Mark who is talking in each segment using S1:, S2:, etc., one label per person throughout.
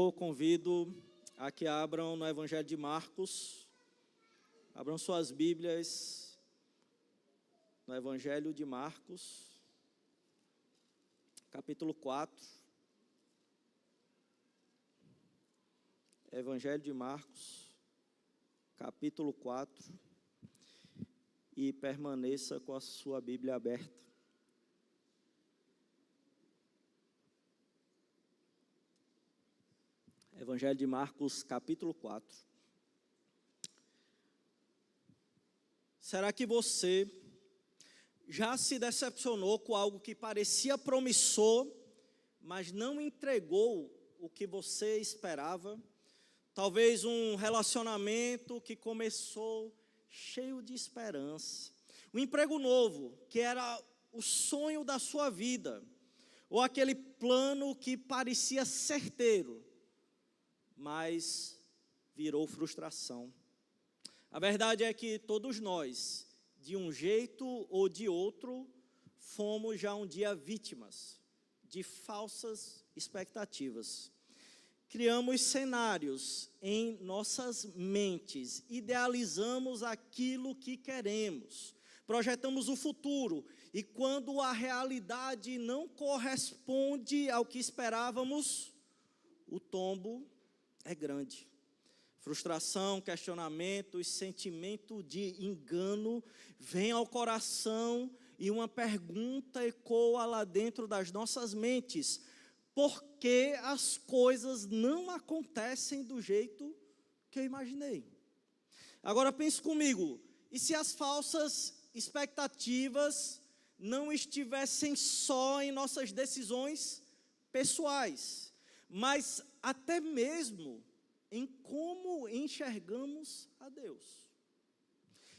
S1: Senhor, convido a que abram no Evangelho de Marcos, abram suas Bíblias no Evangelho de Marcos, capítulo 4. Evangelho de Marcos, capítulo 4, e permaneça com a sua Bíblia aberta. Evangelho de Marcos, capítulo 4. Será que você já se decepcionou com algo que parecia promissor, mas não entregou o que você esperava? Talvez um relacionamento que começou cheio de esperança. Um emprego novo, que era o sonho da sua vida. Ou aquele plano que parecia certeiro, mas virou frustração. A verdade é que todos nós, de um jeito ou de outro, fomos já um dia vítimas de falsas expectativas. Criamos cenários em nossas mentes, idealizamos aquilo que queremos, projetamos o futuro, e quando a realidade não corresponde ao que esperávamos, o tombo é grande. Frustração, questionamento e sentimento de engano vem ao coração e uma pergunta ecoa lá dentro das nossas mentes: por que as coisas não acontecem do jeito que eu imaginei? Agora pense comigo, e se as falsas expectativas não estivessem só em nossas decisões pessoais, mas até mesmo em como enxergamos a Deus?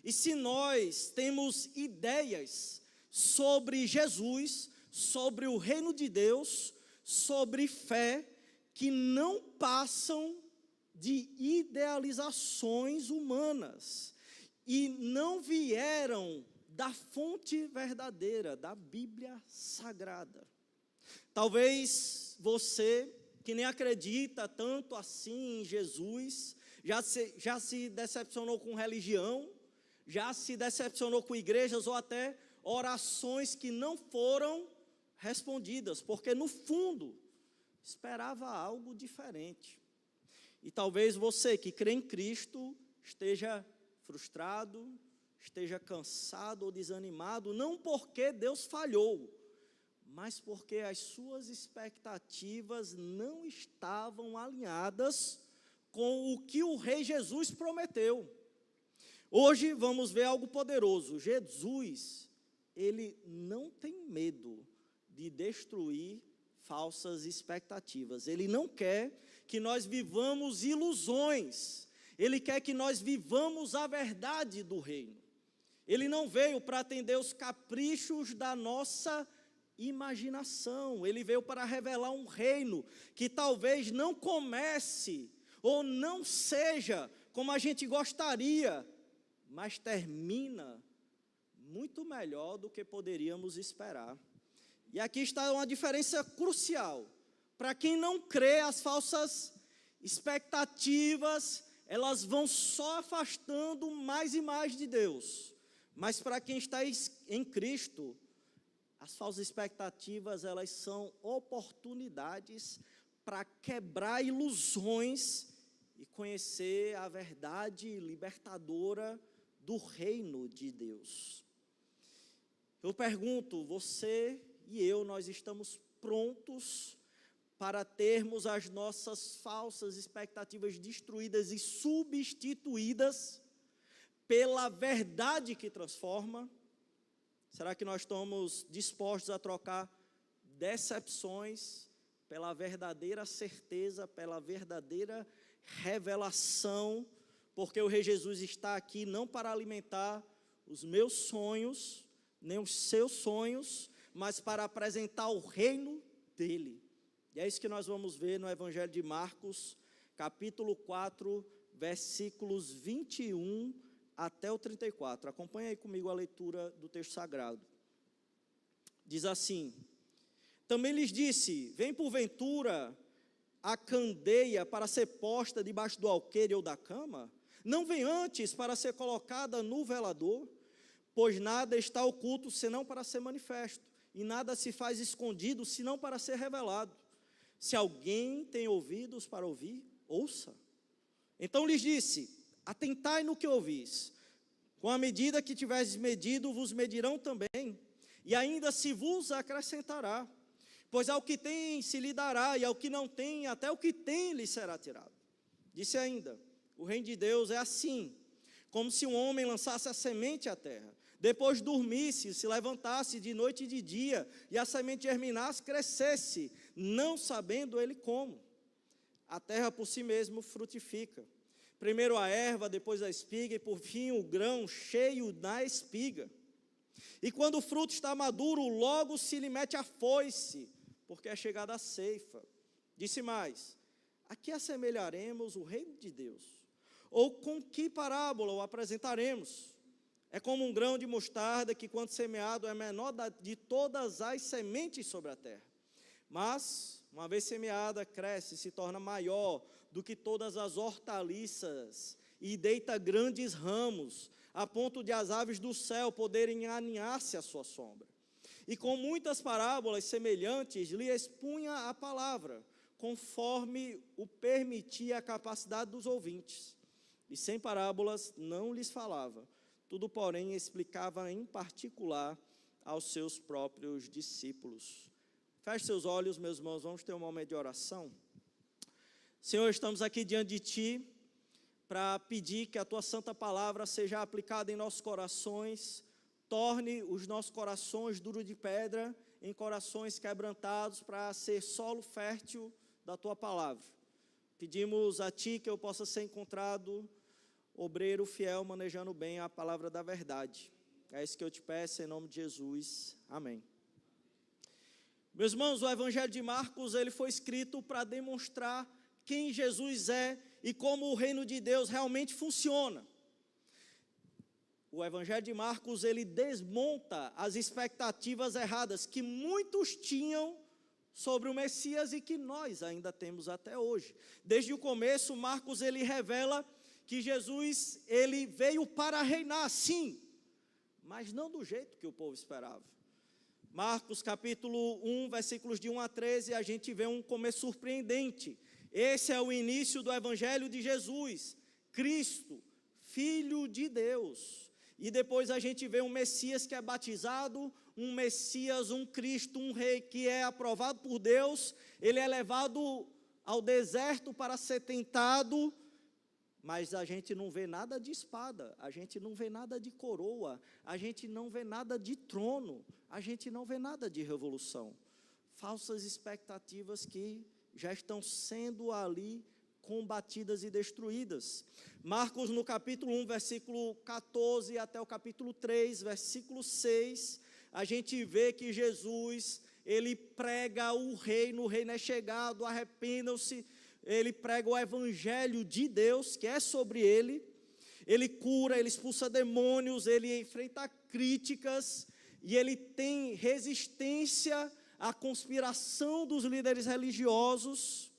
S1: E se nós temos ideias sobre Jesus, sobre o reino de Deus, sobre fé, que não passam de idealizações humanas e não vieram da fonte verdadeira, da Bíblia Sagrada. Talvez você, que nem acredita tanto assim em Jesus, já se decepcionou com religião, já se decepcionou com igrejas ou até orações que não foram respondidas, porque no fundo esperava algo diferente. E talvez você que crê em Cristo esteja frustrado, esteja cansado ou desanimado, não porque Deus falhou, mas porque as suas expectativas não estavam alinhadas com o que o Rei Jesus prometeu. Hoje vamos ver algo poderoso. Jesus, ele não tem medo de destruir falsas expectativas. Ele não quer que nós vivamos ilusões. Ele quer que nós vivamos a verdade do reino. Ele não veio para atender os caprichos da nossa imaginação. Ele veio para revelar um reino que talvez não comece ou não seja como a gente gostaria, mas termina muito melhor do que poderíamos esperar. E aqui está uma diferença crucial. Para quem não crê, as falsas expectativas, elas vão só afastando mais e mais de Deus. Mas para quem está em Cristo, as falsas expectativas, elas são oportunidades para quebrar ilusões e conhecer a verdade libertadora do reino de Deus. Eu pergunto, você e eu, nós estamos prontos para termos as nossas falsas expectativas destruídas e substituídas pela verdade que transforma? Será que nós estamos dispostos a trocar decepções pela verdadeira certeza, pela verdadeira revelação? Porque o Rei Jesus está aqui não para alimentar os meus sonhos, nem os seus sonhos, mas para apresentar o reino dele. E é isso que nós vamos ver no Evangelho de Marcos, capítulo 4, versículos 21 até o 34. Acompanhe aí comigo a leitura do texto sagrado. Diz assim: também lhes disse: vem porventura a candeia para ser posta debaixo do alqueire ou da cama? Não vem antes para ser colocada no velador? Pois nada está oculto senão para ser manifesto, e nada se faz escondido senão para ser revelado. Se alguém tem ouvidos para ouvir, ouça. Então lhes disse: atentai no que ouvis. Com a medida que tiverdes medido, vos medirão também, e ainda se vos acrescentará. Pois ao que tem se lhe dará, e ao que não tem, até o que tem lhe será tirado. Disse ainda: o reino de Deus é assim, como se um homem lançasse a semente à terra, depois dormisse, se levantasse de noite e de dia, e a semente germinasse, crescesse, não sabendo ele como. A terra por si mesmo frutifica. Primeiro a erva, depois a espiga, e por fim o grão cheio na espiga. E quando o fruto está maduro, logo se lhe mete a foice, porque é chegada a ceifa. Disse mais: a que assemelharemos o reino de Deus? Ou com que parábola o apresentaremos? É como um grão de mostarda que, quando semeado, é menor de todas as sementes sobre a terra. Mas, uma vez semeada, cresce e se torna maior do que todas as hortaliças e deita grandes ramos, a ponto de as aves do céu poderem aninhar-se à sua sombra. E com muitas parábolas semelhantes lhe expunha a palavra, conforme o permitia a capacidade dos ouvintes. E sem parábolas não lhes falava, tudo, porém, explicava em particular aos seus próprios discípulos. Feche seus olhos, meus irmãos, vamos ter um momento de oração. Senhor, estamos aqui diante de Ti para pedir que a Tua santa palavra seja aplicada em nossos corações, torne os nossos corações duros de pedra em corações quebrantados para ser solo fértil da Tua palavra. Pedimos a Ti que eu possa ser encontrado obreiro fiel, manejando bem a palavra da verdade. É isso que eu te peço em nome de Jesus. Amém. Meus irmãos, o Evangelho de Marcos, ele foi escrito para demonstrar quem Jesus é e como o reino de Deus realmente funciona. O Evangelho de Marcos, ele desmonta as expectativas erradas que muitos tinham sobre o Messias e que nós ainda temos até hoje. Desde o começo, Marcos, ele revela que Jesus, ele veio para reinar, sim, mas não do jeito que o povo esperava. Marcos capítulo 1, versículos de 1 a 13, a gente vê um começo surpreendente. Esse é o início do Evangelho de Jesus, Cristo, Filho de Deus. E depois a gente vê um Messias que é batizado, um Messias, um Cristo, um rei que é aprovado por Deus. Ele é levado ao deserto para ser tentado, mas a gente não vê nada de espada, a gente não vê nada de coroa, a gente não vê nada de trono, a gente não vê nada de revolução. Falsas expectativas que já estão sendo ali combatidas e destruídas. Marcos, no capítulo 1, versículo 14, até o capítulo 3, versículo 6, a gente vê que Jesus, ele prega o reino é chegado, arrependam-se. Ele prega o Evangelho de Deus, que é sobre ele cura, ele expulsa demônios, ele enfrenta críticas, e ele tem resistência à conspiração dos líderes religiosos,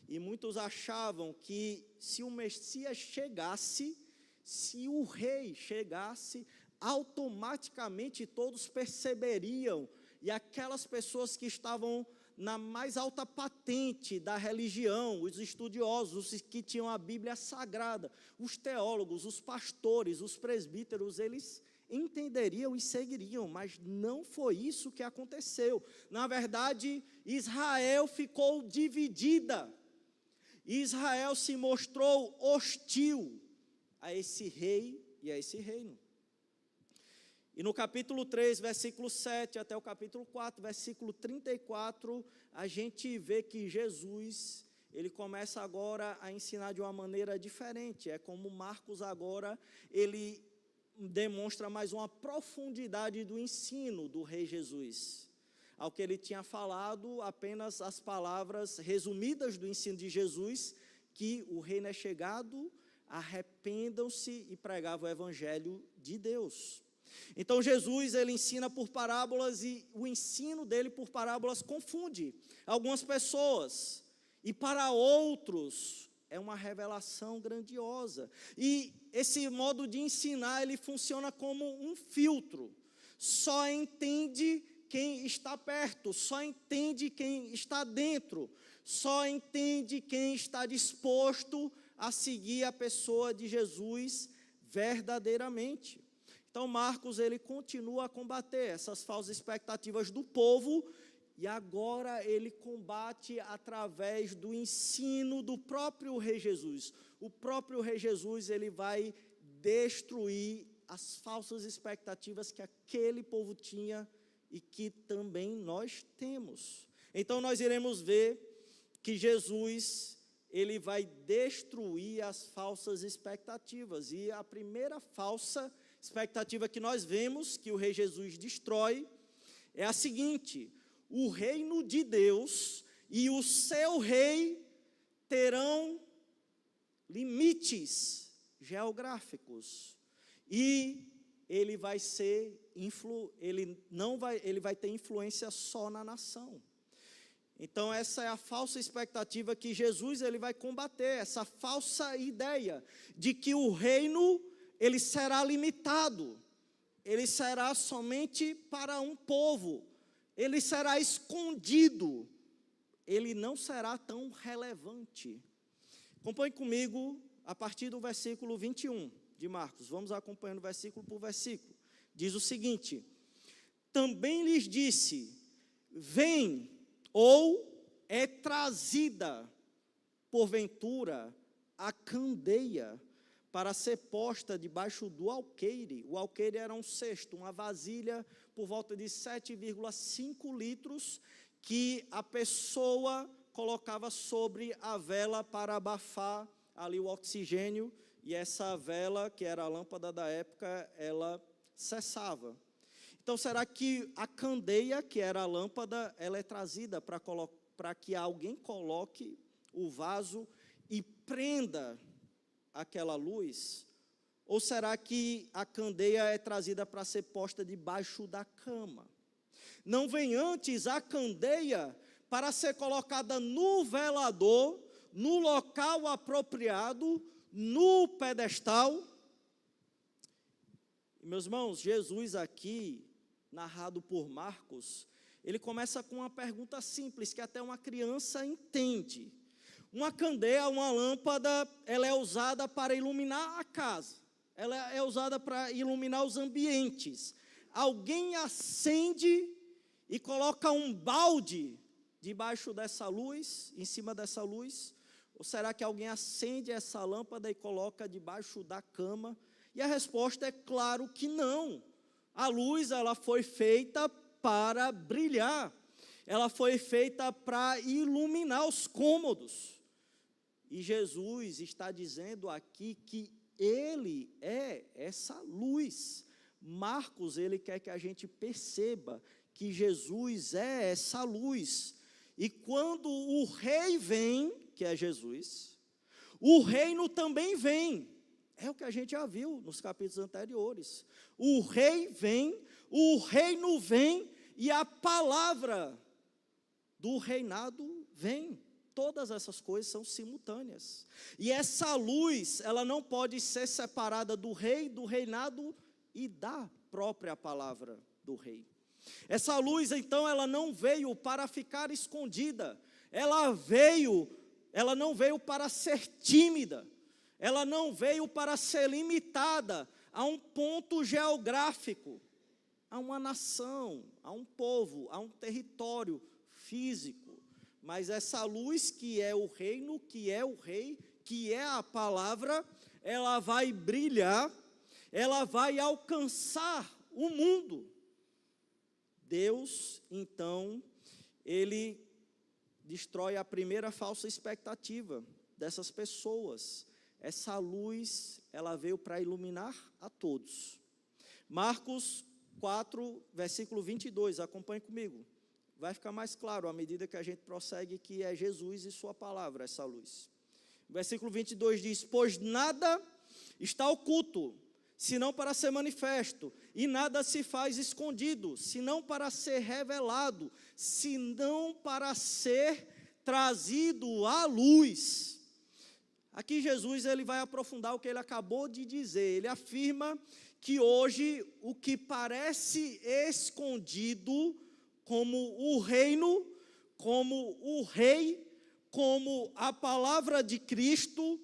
S1: e muitos achavam que se o Messias chegasse, se o rei chegasse, automaticamente todos perceberiam, e aquelas pessoas que estavam na mais alta patente da religião, os estudiosos, os que tinham a Bíblia Sagrada, os teólogos, os pastores, os presbíteros, eles entenderiam e seguiriam, mas não foi isso que aconteceu. Na verdade, Israel ficou dividida, Israel se mostrou hostil a esse rei e a esse reino. E no capítulo 3, versículo 7, até o capítulo 4, versículo 34, a gente vê que Jesus, ele começa agora a ensinar de uma maneira diferente. É como Marcos agora, ele demonstra mais uma profundidade do ensino do rei Jesus. Ao que ele tinha falado, apenas as palavras resumidas do ensino de Jesus, que o reino é chegado, arrependam-se e pregava o Evangelho de Deus. Então Jesus, ele ensina por parábolas, e o ensino dele por parábolas confunde algumas pessoas. e para outros é uma revelação grandiosa. E esse modo de ensinar, ele funciona como um filtro. Só entende quem está perto, só entende quem está dentro, só entende quem está disposto a seguir a pessoa de Jesus verdadeiramente. Então, Marcos, ele continua a combater essas falsas expectativas do povo, e agora ele combate através do ensino do próprio Rei Jesus. O próprio Rei Jesus, ele vai destruir as falsas expectativas que aquele povo tinha e que também nós temos. Então, nós iremos ver que Jesus, ele vai destruir as falsas expectativas. E a primeira falsa expectativa que nós vemos, que o Rei Jesus destrói, é a seguinte: o reino de Deus e o seu rei terão limites geográficos. E ele vai ter influência só na nação. Então, essa é a falsa expectativa que Jesus ele vai combater, essa falsa ideia de que o reino ele será limitado, ele será somente para um povo, ele será escondido, ele não será tão relevante. Acompanhe comigo a partir do versículo 21 de Marcos, vamos acompanhando versículo por versículo. Diz o seguinte: também lhes disse, vem, ou é trazida, porventura, a candeia para ser posta debaixo do alqueire. O alqueire era um cesto, uma vasilha por volta de 7,5 litros, que a pessoa colocava sobre a vela para abafar ali o oxigênio, e essa vela, que era a lâmpada da época, ela cessava. Então, será que a candeia, que era a lâmpada, ela é trazida para que alguém coloque o vaso e prenda aquela luz? Ou será que a candeia é trazida para ser posta debaixo da cama? Não vem antes a candeia para ser colocada no velador, no local apropriado, no pedestal? Meus irmãos, Jesus aqui, narrado por Marcos, ele começa com uma pergunta simples, que até uma criança entende. Uma candeia, uma lâmpada, ela é usada para iluminar a casa, ela é usada para iluminar os ambientes. Alguém acende e coloca um balde debaixo dessa luz, em cima dessa luz? Ou será que alguém acende essa lâmpada e coloca debaixo da cama? E a resposta é claro que não. A luz, ela foi feita para brilhar, ela foi feita para iluminar os cômodos. E Jesus está dizendo aqui que ele é essa luz. Marcos, ele quer que a gente perceba que Jesus é essa luz. E quando o rei vem, que é Jesus, o reino também vem. É o que a gente já viu nos capítulos anteriores. O rei vem, o reino vem e a palavra do reinado vem. Todas essas coisas são simultâneas. E essa luz, ela não pode ser separada do rei, do reinado e da própria palavra do rei. Essa luz, então, ela não veio para ficar escondida. Ela não veio para ser tímida. Ela não veio para ser limitada a um ponto geográfico, a uma nação, a um povo, a um território físico. Mas essa luz que é o reino, que é o rei, que é a palavra, ela vai brilhar, ela vai alcançar o mundo. Deus, então, ele destrói a primeira falsa expectativa dessas pessoas. Essa luz, ela veio para iluminar a todos. Marcos 4, versículo 22, acompanhe comigo. Vai ficar mais claro à medida que a gente prossegue que é Jesus e sua palavra, essa luz. Versículo 22 diz: pois nada está oculto, senão para ser manifesto, e nada se faz escondido, senão para ser revelado, senão para ser trazido à luz. Aqui Jesus ele vai aprofundar o que ele acabou de dizer. Ele afirma que hoje o que parece escondido, como o reino, como o rei, como a palavra de Cristo,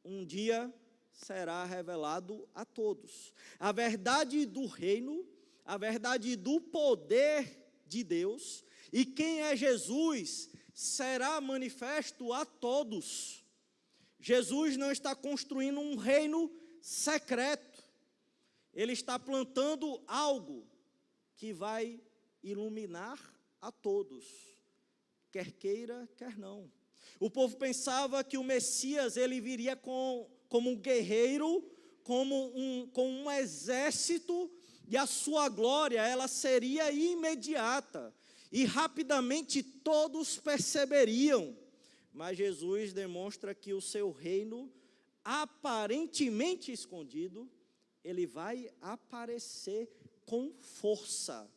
S1: um dia será revelado a todos. A verdade do reino, a verdade do poder de Deus, e quem é Jesus será manifesto a todos. Jesus não está construindo um reino secreto, ele está plantando algo que vai iluminar a todos, quer queira, quer não. O povo pensava que o Messias ele viria como um guerreiro, com um exército, e a sua glória ela seria imediata, e rapidamente todos perceberiam. Mas Jesus demonstra que o seu reino, aparentemente escondido, ele vai aparecer com força,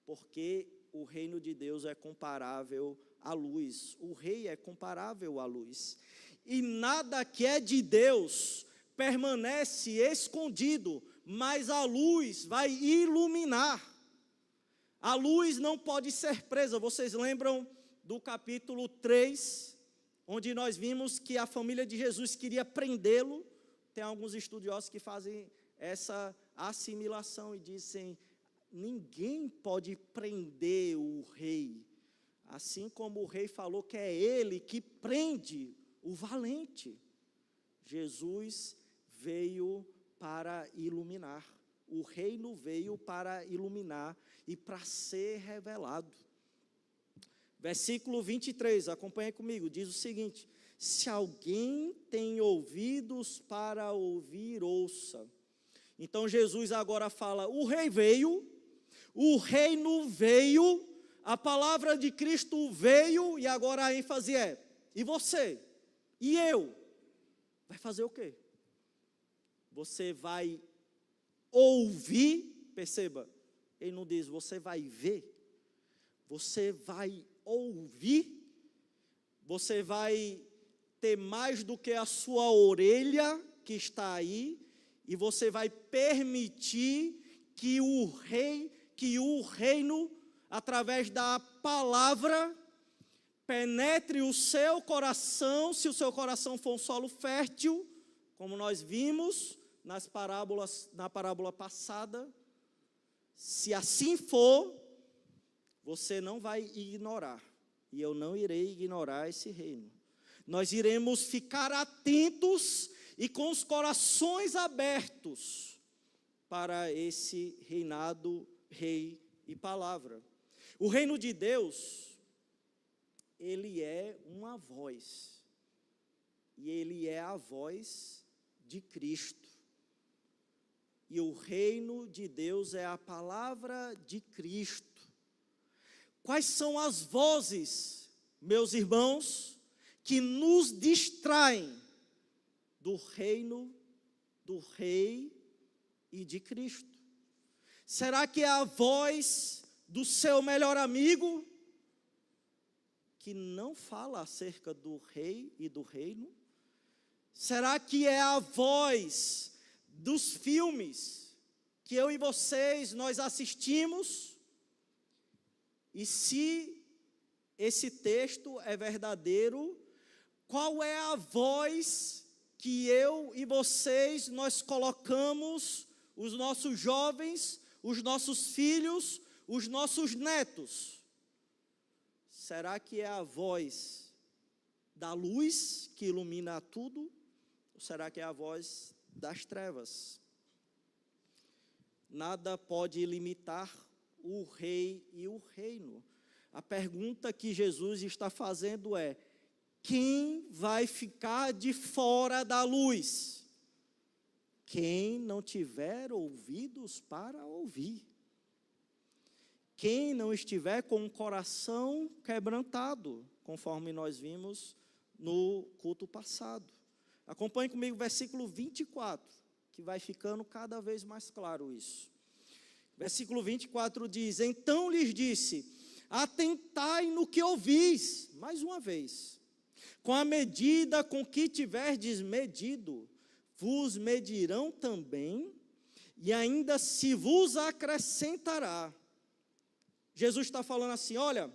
S1: porque o reino de Deus é comparável à luz, o rei é comparável à luz, e nada que é de Deus permanece escondido, mas a luz vai iluminar. A luz não pode ser presa. Vocês lembram do capítulo 3, onde nós vimos que a família de Jesus queria prendê-lo? Tem alguns estudiosos que fazem essa assimilação e dizem: ninguém pode prender o rei, assim como o rei falou que é ele que prende o valente. Jesus veio para iluminar, o reino veio para iluminar e para ser revelado. Versículo 23, acompanhe comigo, diz o seguinte: se alguém tem ouvidos para ouvir, ouça. Então Jesus agora fala, o rei veio, o reino veio, a palavra de Cristo veio, e agora a ênfase é, e você? E eu? Vai fazer o quê? Você vai ouvir, perceba, ele não diz, você vai ver, você vai ouvir, você vai ter mais do que a sua orelha que está aí, e você vai permitir que o reino, através da palavra, penetre o seu coração, se o seu coração for um solo fértil, como nós vimos na parábola passada. Se assim for, você não vai ignorar, e eu não irei ignorar esse reino. Nós iremos ficar atentos e com os corações abertos para esse reinado, rei e palavra. O reino de Deus, ele é uma voz, e ele é a voz de Cristo. E o reino de Deus é a palavra de Cristo. Quais são as vozes, meus irmãos, que nos distraem do reino, do rei e de Cristo? Será que é a voz do seu melhor amigo, que não fala acerca do rei e do reino? Será que é a voz dos filmes que eu e vocês, nós assistimos? E se esse texto é verdadeiro, qual é a voz que eu e vocês, nós colocamos os nossos jovens, os nossos filhos, os nossos netos? Será que é a voz da luz que ilumina tudo? Ou será que é a voz das trevas? Nada pode limitar o rei e o reino. A pergunta que Jesus está fazendo é: quem vai ficar de fora da luz? Quem não tiver ouvidos para ouvir. Quem não estiver com o coração quebrantado, conforme nós vimos no culto passado. Acompanhe comigo o versículo 24, que vai ficando cada vez mais claro isso. Versículo 24 diz: então lhes disse, atentai no que ouvis, mais uma vez, com a medida com que tiverdes medido, vos medirão também, e ainda se vos acrescentará. Jesus está falando assim, olha,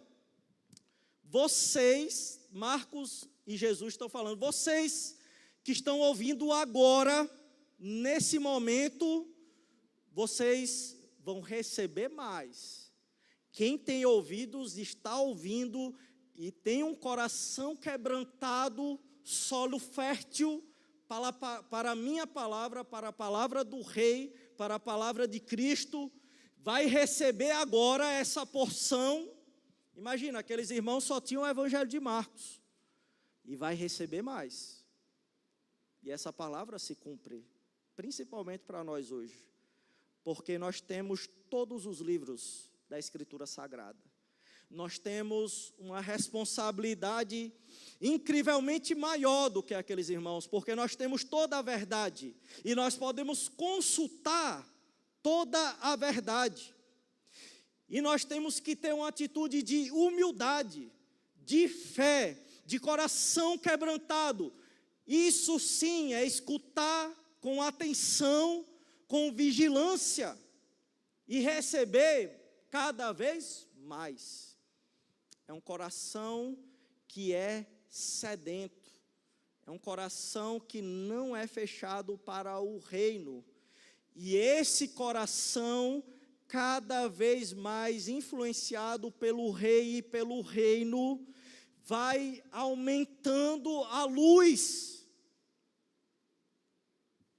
S1: vocês, Marcos e Jesus estão falando, vocês que estão ouvindo agora, nesse momento, vocês vão receber mais. Quem tem ouvidos está ouvindo e tem um coração quebrantado, solo fértil para a minha palavra, para a palavra do Rei, para a palavra de Cristo, vai receber agora essa porção. Imagina, aqueles irmãos só tinham o Evangelho de Marcos, e vai receber mais. E essa palavra se cumpre, principalmente para nós hoje, porque nós temos todos os livros da Escritura Sagrada. Nós temos uma responsabilidade incrivelmente maior do que aqueles irmãos, porque nós temos toda a verdade, e nós podemos consultar toda a verdade. E nós temos que ter uma atitude de humildade, de fé, de coração quebrantado. Isso sim é escutar com atenção, com vigilância, e receber cada vez mais. É um coração que é sedento, é um coração que não é fechado para o reino, e esse coração cada vez mais influenciado pelo rei e pelo reino, vai aumentando a luz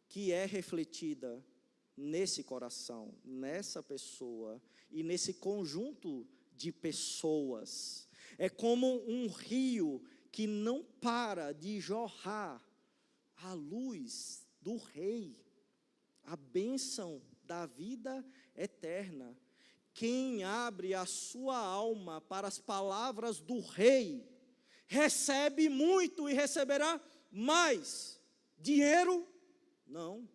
S1: que é refletida nesse coração, nessa pessoa e nesse conjunto de pessoas. É como um rio que não para de jorrar a luz do rei, a bênção da vida eterna. Quem abre a sua alma para as palavras do rei, recebe muito e receberá mais. Dinheiro? Não.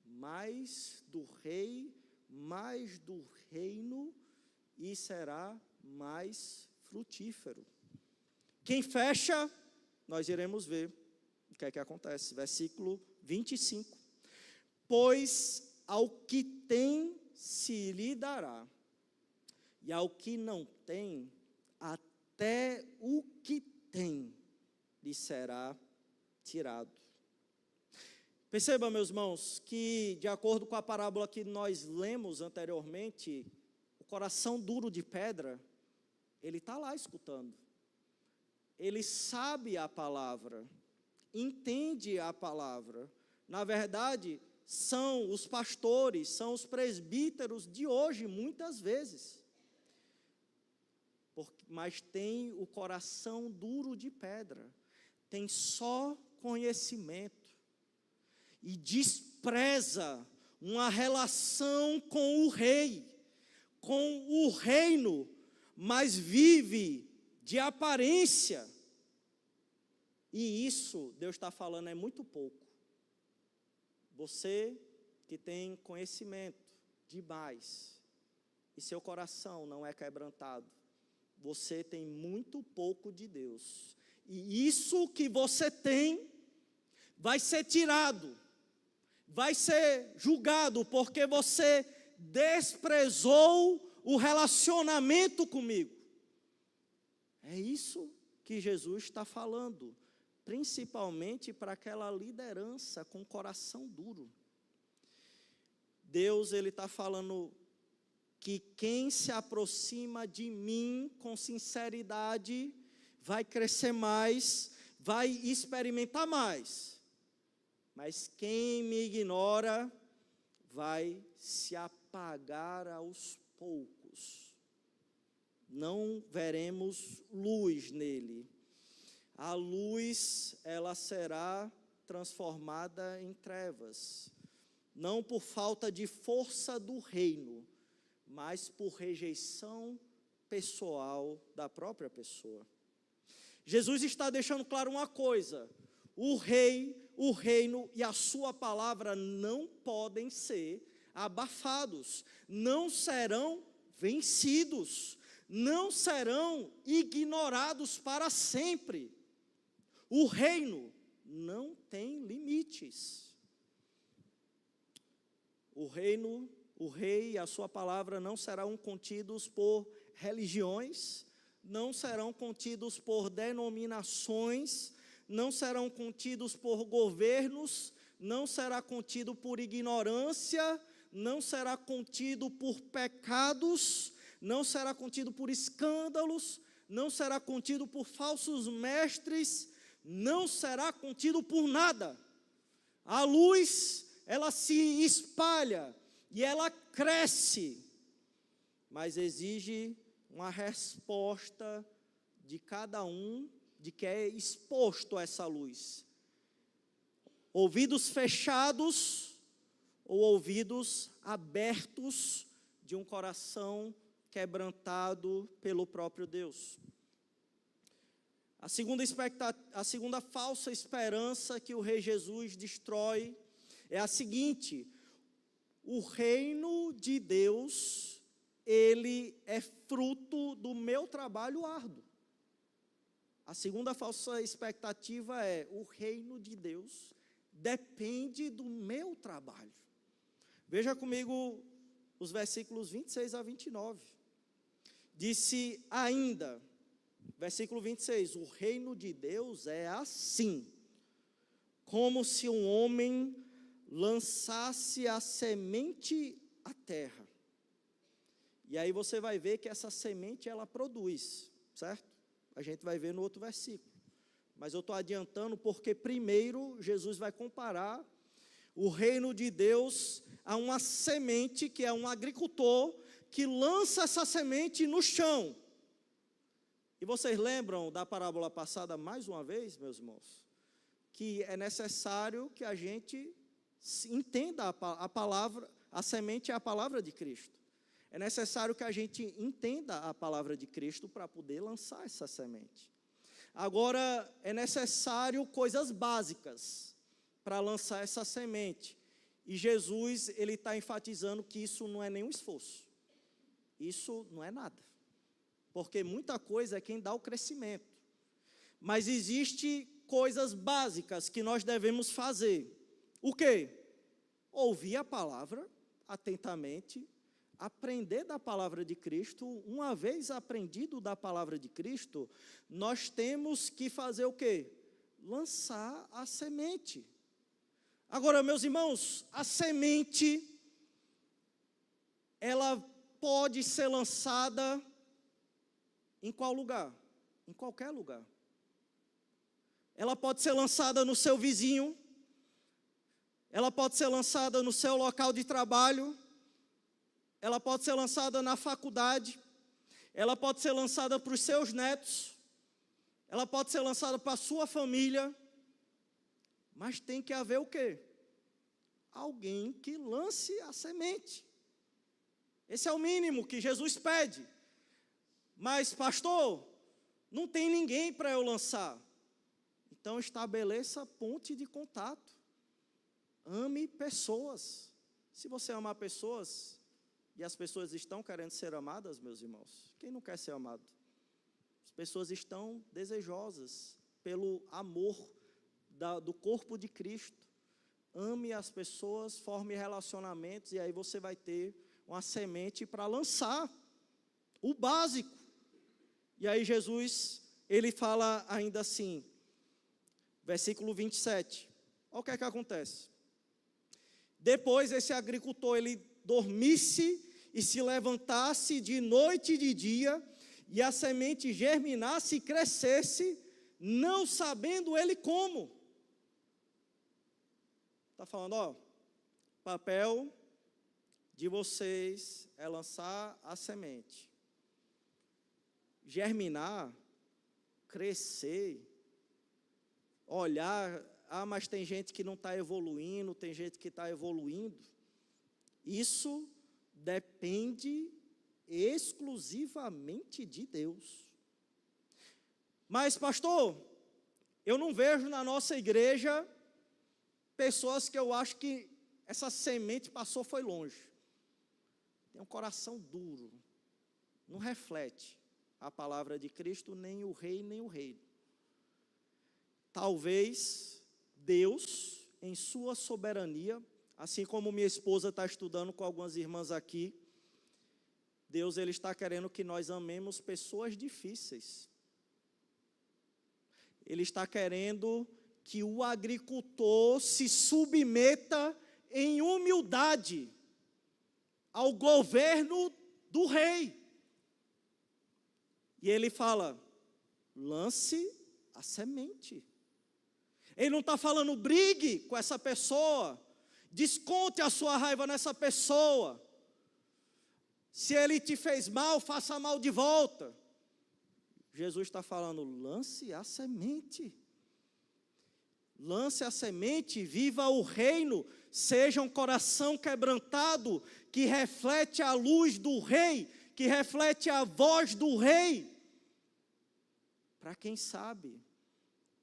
S1: Mais do rei, mais do reino, e será mais frutífero. Quem fecha, nós iremos ver o que é que acontece. Versículo 25. Pois ao que tem se lhe dará, e ao que não tem, até o que tem lhe será tirado. Perceba, meus irmãos, que de acordo com a parábola que nós lemos anteriormente, o coração duro de pedra, ele está lá escutando. Ele sabe a palavra, entende a palavra. Na verdade, são os pastores, são os presbíteros de hoje, muitas vezes. Mas tem o coração duro de pedra, tem só conhecimento, e despreza uma relação com o rei, com o reino, mas vive de aparência. E isso, Deus está falando, é muito pouco. Você que tem conhecimento demais, e seu coração não é quebrantado, você tem muito pouco de Deus. E isso que você tem, vai ser tirado, vai ser julgado, porque você desprezou o relacionamento comigo. É isso que Jesus está falando, principalmente para aquela liderança com coração duro. Deus, ele está falando que quem se aproxima de mim com sinceridade vai crescer mais, vai experimentar mais. Mas quem me ignora vai se apagar aos poucos. Não veremos luz nele. A luz, ela será transformada em trevas, não por falta de força do reino, mas por rejeição pessoal da própria pessoa. Jesus está deixando claro uma coisa: o rei, o reino e a sua palavra não podem ser abafados, não serão vencidos, não serão ignorados para sempre. O reino não tem limites. O reino, o rei e a sua palavra não serão contidos por religiões, não serão contidos por denominações, não serão contidos por governos, não será contido por ignorância, não será contido por pecados, não será contido por escândalos, não será contido por falsos mestres, não será contido por nada. A luz, ela se espalha e ela cresce, mas exige uma resposta de cada um de que é exposto a essa luz. Ouvidos fechados ou ouvidos abertos de um coração quebrantado pelo próprio Deus. A segunda falsa esperança que o Rei Jesus destrói é a seguinte: o reino de Deus, ele é fruto do meu trabalho árduo. A segunda falsa expectativa é: o reino de Deus depende do meu trabalho. Veja comigo os versículos 26 a 29. Disse ainda, versículo 26, o reino de Deus é assim, como se um homem lançasse a semente à terra. E aí você vai ver que essa semente ela produz, certo? A gente vai ver no outro versículo. Mas eu estou adiantando porque primeiro Jesus vai comparar o reino de Deus a uma semente que é um agricultor que lança essa semente no chão. E vocês lembram da parábola passada mais uma vez, meus irmãos? Que é necessário que a gente entenda a palavra, a semente é a palavra de Cristo. É necessário que a gente entenda a palavra de Cristo para poder lançar essa semente. Agora, é necessário coisas básicas para lançar essa semente. E Jesus, ele está enfatizando que isso não é nenhum esforço. Isso não é nada. Porque muita coisa é quem dá o crescimento. Mas existe coisas básicas que nós devemos fazer. O quê? Ouvir a palavra atentamente, aprender da palavra de Cristo. Uma vez aprendido da palavra de Cristo, nós temos que fazer o quê? Lançar a semente. Agora, meus irmãos, a semente, ela pode ser lançada em qual lugar? Em qualquer lugar. Ela pode ser lançada no seu vizinho, ela pode ser lançada no seu local de trabalho, ela pode ser lançada na faculdade, ela pode ser lançada para os seus netos, ela pode ser lançada para a sua família, mas tem que haver o quê? Alguém que lance a semente. Esse é o mínimo que Jesus pede. Mas, pastor, não tem ninguém para eu lançar. Então, estabeleça ponte de contato. Ame pessoas. Se você amar pessoas, e as pessoas estão querendo ser amadas, meus irmãos, quem não quer ser amado? As pessoas estão desejosas pelo amor do corpo de Cristo. Ame as pessoas, forme relacionamentos, e aí você vai ter uma semente para lançar. O básico. E aí Jesus, ele fala ainda assim, versículo 27. Olha o que é que acontece. Depois esse agricultor, ele dormisse e se levantasse de noite e de dia, e a semente germinasse e crescesse, não sabendo ele como. Está falando, ó, papel de vocês é lançar a semente. Germinar, crescer, olhar, mas tem gente que não está evoluindo, tem gente que está evoluindo. Isso depende exclusivamente de Deus. Mas, pastor, eu não vejo na nossa igreja pessoas que eu acho que essa semente passou foi longe. Tem um coração duro. não reflete a palavra de Cristo, nem o rei, nem o reino. Talvez Deus, em sua soberania, assim como minha esposa está estudando com algumas irmãs aqui, Deus ele está querendo que nós amemos pessoas difíceis. Ele está querendo que o agricultor se submeta em humildade ao governo do rei. E ele fala, lance a semente. Ele não está falando, brigue com essa pessoa, desconte a sua raiva nessa pessoa. Se ele te fez mal, faça mal de volta. Jesus está falando, lance a semente. Lance a semente, viva o reino, seja um coração quebrantado, que reflete a luz do rei, que reflete a voz do rei. Para quem sabe,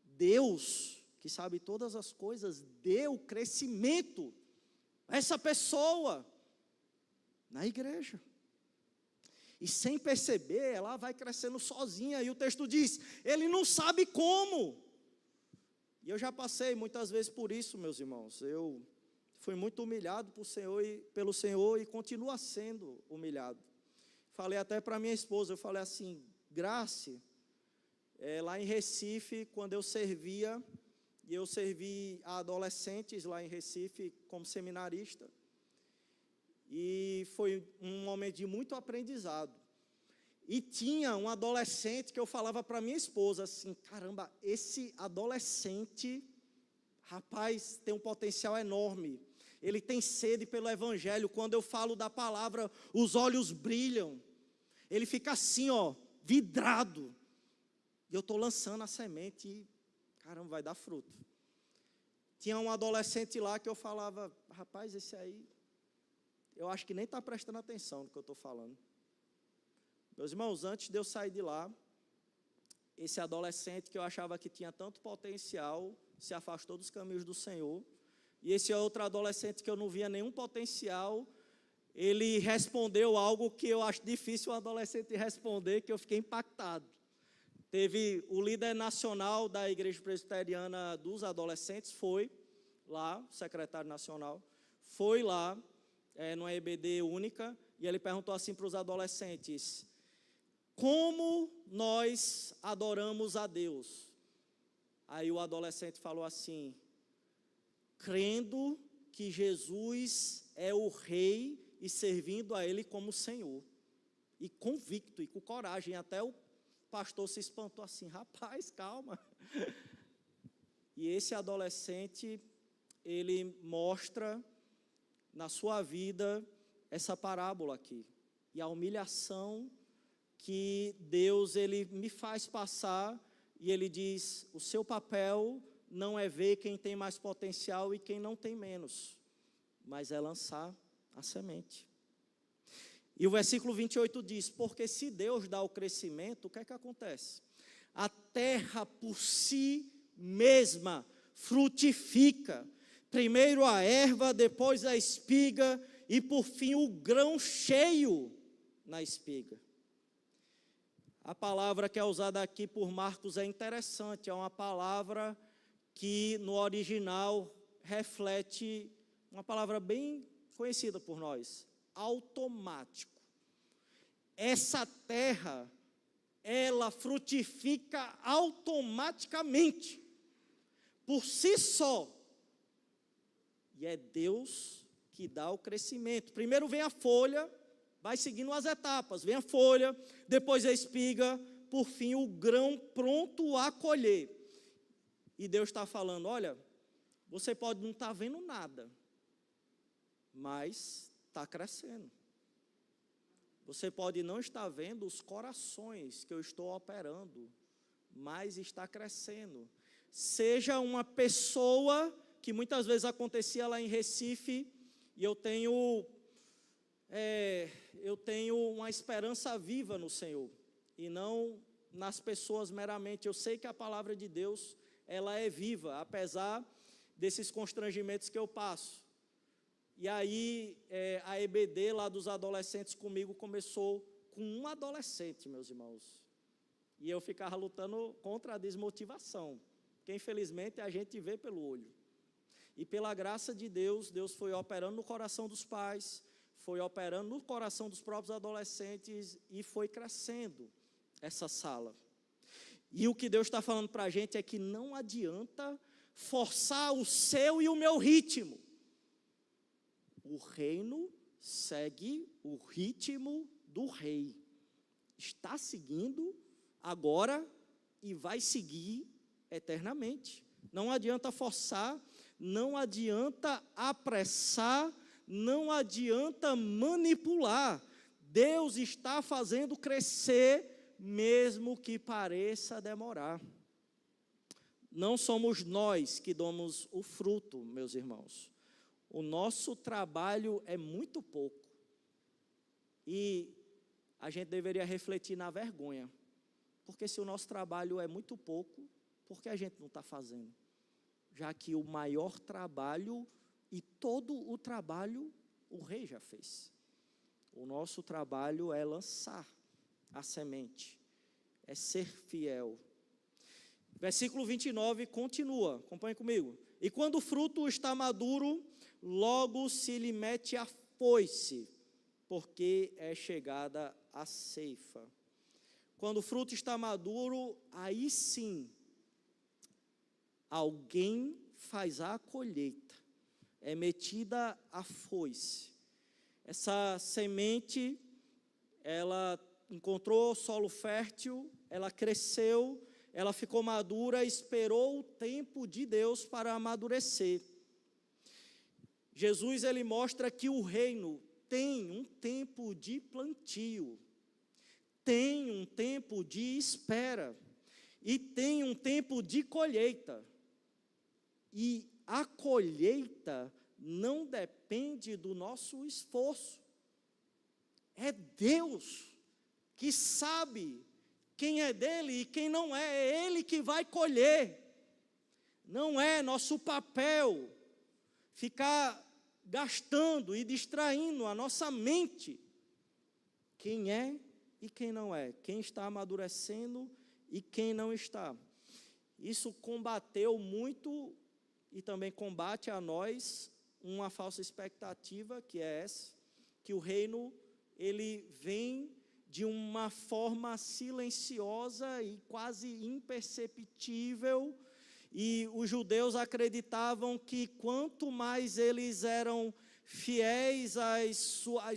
S1: Deus, que sabe todas as coisas, deu crescimento a essa pessoa na igreja. E sem perceber, ela vai crescendo sozinha. E o texto diz, ele não sabe como. E eu já passei muitas vezes por isso, meus irmãos. Eu fui muito humilhado pelo Senhor e continuo sendo humilhado. Falei até para minha esposa, eu falei assim, Grace, lá em Recife, quando eu servia, e eu servi a adolescentes lá em Recife como seminarista, e foi um momento de muito aprendizado. E tinha um adolescente que eu falava para minha esposa assim, caramba, esse adolescente, rapaz, tem um potencial enorme. Ele tem sede pelo evangelho. Quando eu falo da palavra, os olhos brilham. Ele fica assim, ó, vidrado. E eu estou lançando a semente e, caramba, vai dar fruto. Tinha um adolescente lá que eu falava, rapaz, esse aí, eu acho que nem está prestando atenção no que eu estou falando. Meus irmãos, antes de eu sair de lá, esse adolescente que eu achava que tinha tanto potencial, se afastou dos caminhos do Senhor. E esse outro adolescente que eu não via nenhum potencial, ele respondeu algo que eu acho difícil um adolescente responder, que eu fiquei impactado. Teve o líder nacional da Igreja Presbiteriana dos Adolescentes, foi lá, o secretário nacional, foi lá, numa EBD única, e ele perguntou assim para os adolescentes, como nós adoramos a Deus? Aí o adolescente falou assim, crendo que Jesus é o Rei e servindo a Ele como Senhor. E convicto e com coragem, até o pastor se espantou assim, rapaz, calma. E esse adolescente, ele mostra na sua vida essa parábola aqui. E a humilhação que Deus ele me faz passar, e ele diz, o seu papel não é ver quem tem mais potencial e quem não tem menos, mas é lançar a semente. E o versículo 28 diz, porque se Deus dá o crescimento, o que é que acontece? A terra por si mesma frutifica, primeiro a erva, depois a espiga, e por fim o grão cheio na espiga. A palavra que é usada aqui por Marcos é interessante, é uma palavra que no original reflete uma palavra bem conhecida por nós, automático. Essa terra, ela frutifica automaticamente, por si só, e é Deus que dá o crescimento. Primeiro vem a folha, vai seguindo as etapas, vem a folha, depois a espiga, por fim o grão pronto a colher. E Deus está falando, olha, você pode não estar vendo nada, mas está crescendo. Você pode não estar vendo os corações que eu estou operando, mas está crescendo. Seja uma pessoa, que muitas vezes acontecia lá em Recife, e eu tenho uma esperança viva no Senhor, e não nas pessoas meramente. Eu sei que a palavra de Deus, ela é viva, apesar desses constrangimentos que eu passo. E aí, a EBD lá dos adolescentes comigo começou com um adolescente, meus irmãos. E eu ficava lutando contra a desmotivação, que infelizmente a gente vê pelo olho. E pela graça de Deus, Deus foi operando no coração dos pais, foi operando no coração dos próprios adolescentes e foi crescendo essa sala. E o que Deus está falando para a gente é que não adianta forçar o seu e o meu ritmo. O reino segue o ritmo do rei. Está seguindo agora e vai seguir eternamente. Não adianta forçar, não adianta apressar, não adianta manipular. Deus está fazendo crescer, mesmo que pareça demorar. Não somos nós que damos o fruto, meus irmãos. O nosso trabalho é muito pouco. E a gente deveria refletir na vergonha. Porque se o nosso trabalho é muito pouco, por que a gente não está fazendo? Já que o maior trabalho e todo o trabalho o rei já fez. O nosso trabalho é lançar a semente, é ser fiel. Versículo 29 continua, acompanhe comigo. E quando o fruto está maduro, logo se lhe mete a foice, porque é chegada a ceifa. Quando o fruto está maduro, aí sim, alguém faz a colheita, é metida a foice. Essa semente, ela encontrou solo fértil, ela cresceu, ela ficou madura, esperou o tempo de Deus para amadurecer. Jesus, ele mostra que o reino tem um tempo de plantio, tem um tempo de espera e tem um tempo de colheita. E a colheita não depende do nosso esforço. É Deus que sabe quem é dele e quem não é. É Ele que vai colher. Não é nosso papel ficar gastando e distraindo a nossa mente. Quem é e quem não é. Quem está amadurecendo e quem não está. Isso combateu muito e também combate a nós uma falsa expectativa, que é essa, que o reino, ele vem de uma forma silenciosa e quase imperceptível, e os judeus acreditavam que quanto mais eles eram fiéis às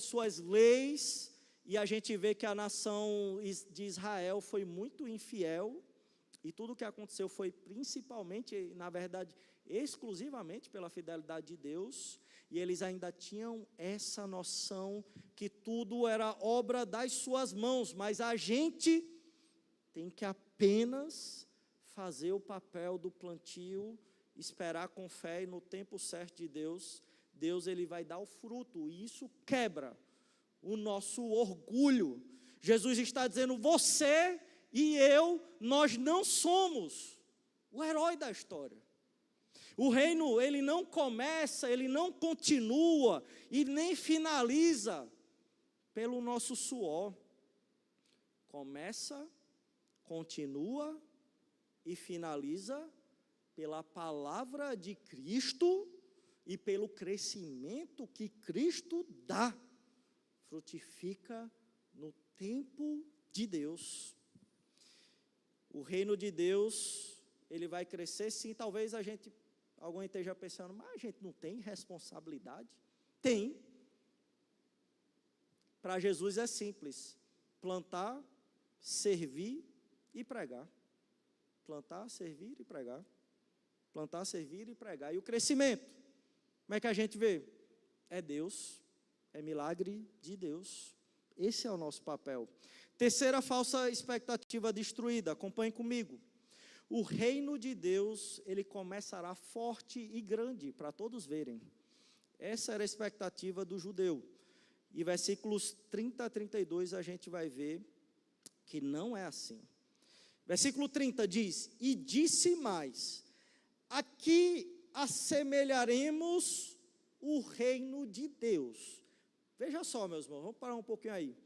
S1: suas leis, e a gente vê que a nação de Israel foi muito infiel, e tudo o que aconteceu foi principalmente, na verdade, exclusivamente pela fidelidade de Deus, e eles ainda tinham essa noção que tudo era obra das suas mãos, mas a gente tem que apenas fazer o papel do plantio, esperar com fé e no tempo certo de Deus, Deus ele vai dar o fruto, e isso quebra o nosso orgulho. Jesus está dizendo, você e eu, nós não somos o herói da história. O reino, ele não começa, ele não continua e nem finaliza pelo nosso suor. Começa, continua e finaliza pela palavra de Cristo e pelo crescimento que Cristo dá. Frutifica no tempo de Deus. O reino de Deus, ele vai crescer sim, talvez alguém esteja pensando, mas a gente não tem responsabilidade? Tem. Para Jesus é simples, plantar, servir e pregar. Plantar, servir e pregar. Plantar, servir e pregar. E o crescimento, como é que a gente vê? É Deus, é milagre de Deus. Esse é o nosso papel. Terceira falsa expectativa destruída, acompanhe comigo. O reino de Deus, ele começará forte e grande, para todos verem. Essa era a expectativa do judeu. E versículos 30 a 32 a gente vai ver que não é assim. Versículo 30 diz, e disse mais, aqui assemelharemos o reino de Deus. Veja só, meus irmãos, vamos parar um pouquinho aí.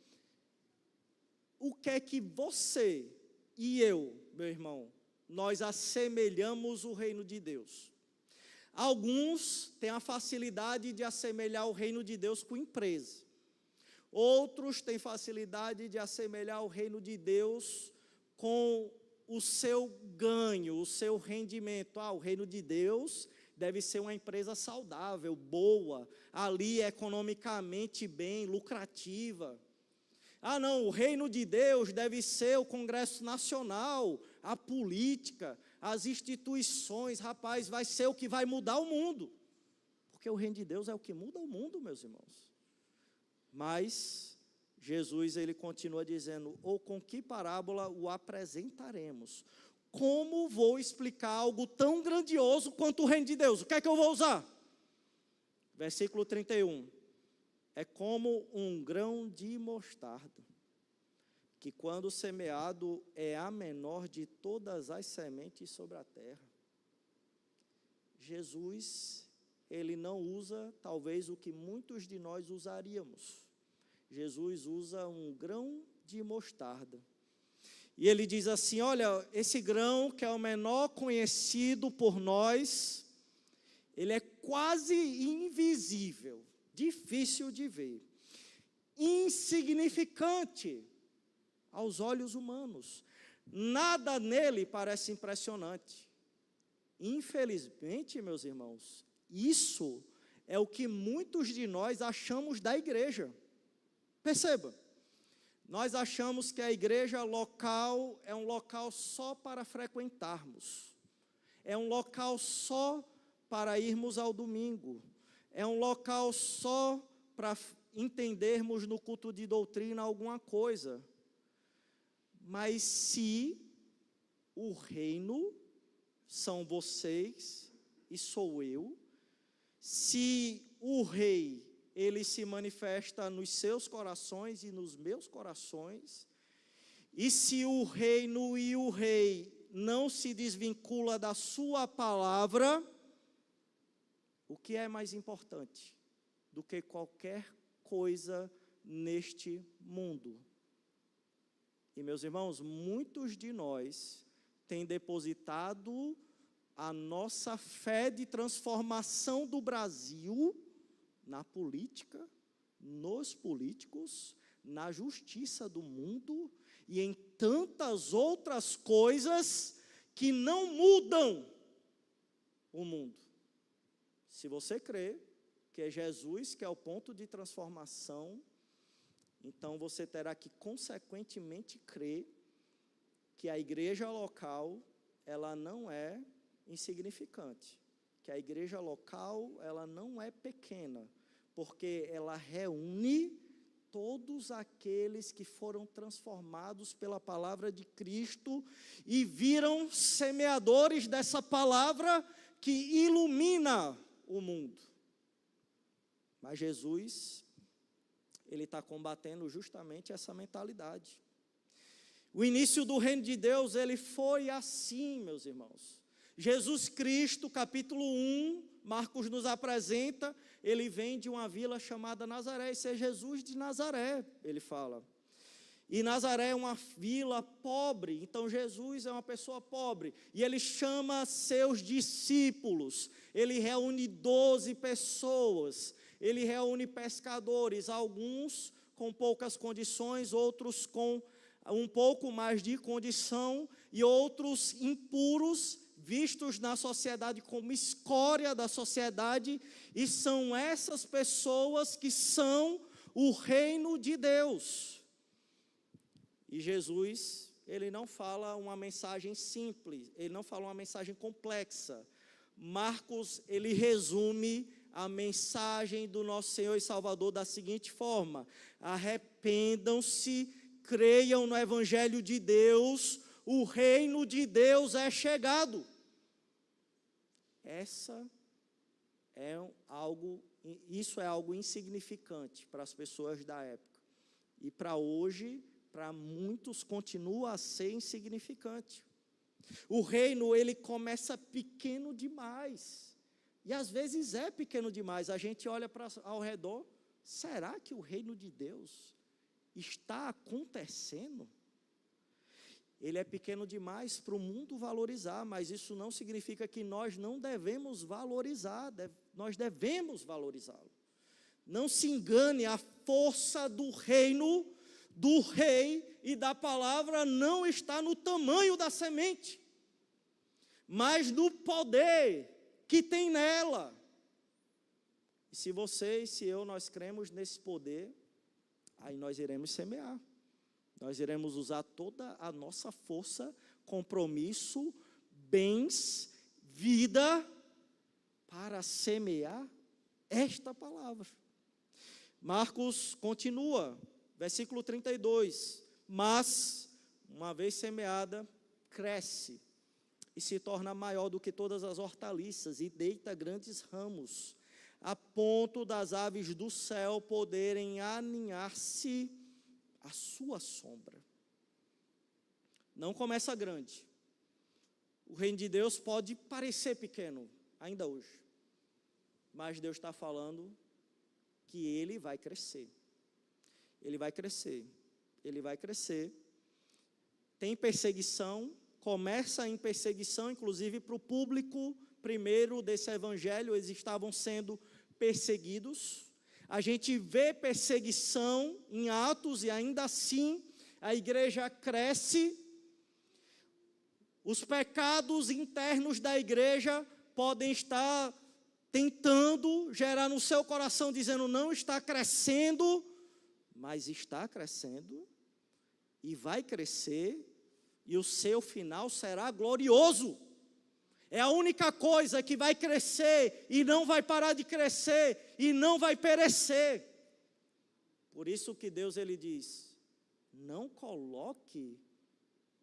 S1: o que é que você e eu, meu irmão, nós assemelhamos o reino de Deus? Alguns têm a facilidade de assemelhar o reino de Deus com empresa. Outros têm facilidade de assemelhar o reino de Deus com o seu ganho, o seu rendimento. O reino de Deus deve ser uma empresa saudável, boa, ali economicamente bem, lucrativa. Não, o reino de Deus deve ser o Congresso Nacional, a política, as instituições. Rapaz, vai ser o que vai mudar o mundo. Porque o reino de Deus é o que muda o mundo, meus irmãos. Mas Jesus, ele continua dizendo, ou com que parábola o apresentaremos? Como vou explicar algo tão grandioso quanto o reino de Deus? O que é que eu vou usar? Versículo 31. É como um grão de mostarda, que quando semeado é a menor de todas as sementes sobre a terra. Jesus, ele não usa talvez o que muitos de nós usaríamos. Jesus usa um grão de mostarda. E ele diz assim, olha, esse grão que é o menor conhecido por nós, ele é quase invisível, difícil de ver, insignificante aos olhos humanos. Nada nele parece impressionante. Infelizmente, meus irmãos, isso é o que muitos de nós achamos da igreja. Perceba, nós achamos que a igreja local é um local só para frequentarmos, é um local só para irmos ao domingo, é um local só para entendermos no culto de doutrina alguma coisa. Mas se o reino são vocês e sou eu, se o rei, ele se manifesta nos seus corações e nos meus corações, e se o reino e o rei não se desvincula da sua palavra, o que é mais importante do que qualquer coisa neste mundo? E, meus irmãos, muitos de nós têm depositado a nossa fé de transformação do Brasil na política, nos políticos, na justiça do mundo e em tantas outras coisas que não mudam o mundo. Se você crê que é Jesus que é o ponto de transformação, então você terá que consequentemente crer que a igreja local, ela não é insignificante, que a igreja local, ela não é pequena, porque ela reúne todos aqueles que foram transformados pela palavra de Cristo e viram semeadores dessa palavra que ilumina o mundo. Mas Jesus, ele está combatendo justamente essa mentalidade. O início do reino de Deus, ele foi assim, meus irmãos. Jesus Cristo, capítulo 1, Marcos nos apresenta, ele vem de uma vila chamada Nazaré, isso é Jesus de Nazaré, ele fala. E Nazaré é uma vila pobre, então Jesus é uma pessoa pobre, e ele chama seus discípulos, ele reúne 12 pessoas, ele reúne pescadores, alguns com poucas condições, outros com um pouco mais de condição, e outros impuros, vistos na sociedade como escória da sociedade, e são essas pessoas que são o reino de Deus. E Jesus, ele não fala uma mensagem simples, ele não fala uma mensagem complexa. Marcos, ele resume a mensagem do nosso Senhor e Salvador da seguinte forma: arrependam-se, creiam no Evangelho de Deus, o reino de Deus é chegado. Isso é algo insignificante para as pessoas da época. E para hoje, para muitos, continua a ser insignificante. O reino, ele começa pequeno demais. E às vezes é pequeno demais. A gente olha ao redor, será que o reino de Deus está acontecendo. Ele é pequeno demais para o mundo valorizar, mas isso não significa que nós não devemos valorizar, nós devemos valorizá-lo. Não se engane, a força do reino, do rei e da palavra não está no tamanho da semente, mas no poder que tem nela. E se você e se eu, nós cremos nesse poder, aí nós iremos semear. Nós iremos usar toda a nossa força, compromisso, bens, vida, para semear esta palavra. Marcos continua, versículo 32. Mas, uma vez semeada, cresce e se torna maior do que todas as hortaliças e deita grandes ramos, a ponto das aves do céu poderem aninhar-se à sua sombra. Não começa grande. O reino de Deus pode parecer pequeno, ainda hoje. Mas Deus está falando que ele vai crescer. Ele vai crescer. Ele vai crescer. Tem perseguição, começa em perseguição, inclusive para o público primeiro desse evangelho, eles estavam sendo perseguidos. A gente vê perseguição em Atos e ainda assim a igreja cresce. Os pecados internos da igreja podem estar tentando gerar no seu coração, dizendo não está crescendo, mas está crescendo e vai crescer e o seu final será glorioso. É a única coisa que vai crescer e não vai parar de crescer e não vai perecer. Por isso que Deus ele diz, não coloque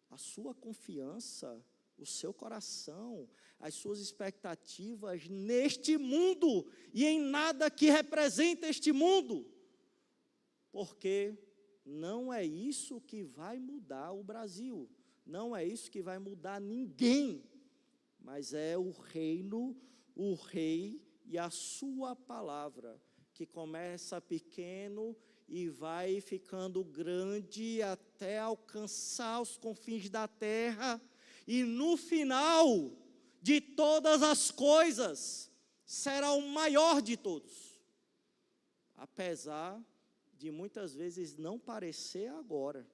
S1: a sua confiança, o seu coração, as suas expectativas neste mundo e em nada que representa este mundo. Porque não é isso que vai mudar o Brasil, não é isso que vai mudar ninguém. Mas é o reino, o rei e a sua palavra, que começa pequeno e vai ficando grande até alcançar os confins da terra. E no final de todas as coisas, será o maior de todos. Apesar de muitas vezes não parecer agora.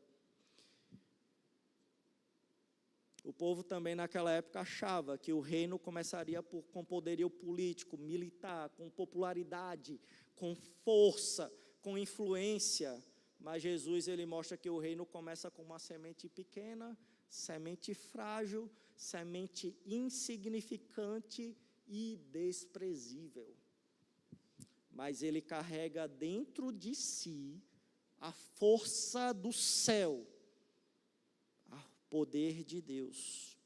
S1: O povo também naquela época achava que o reino começaria com poderio político, militar, com popularidade, com força, com influência. Mas Jesus ele mostra que o reino começa com uma semente pequena, semente frágil, semente insignificante e desprezível. Mas ele carrega dentro de si a força do céu, poder de Deus.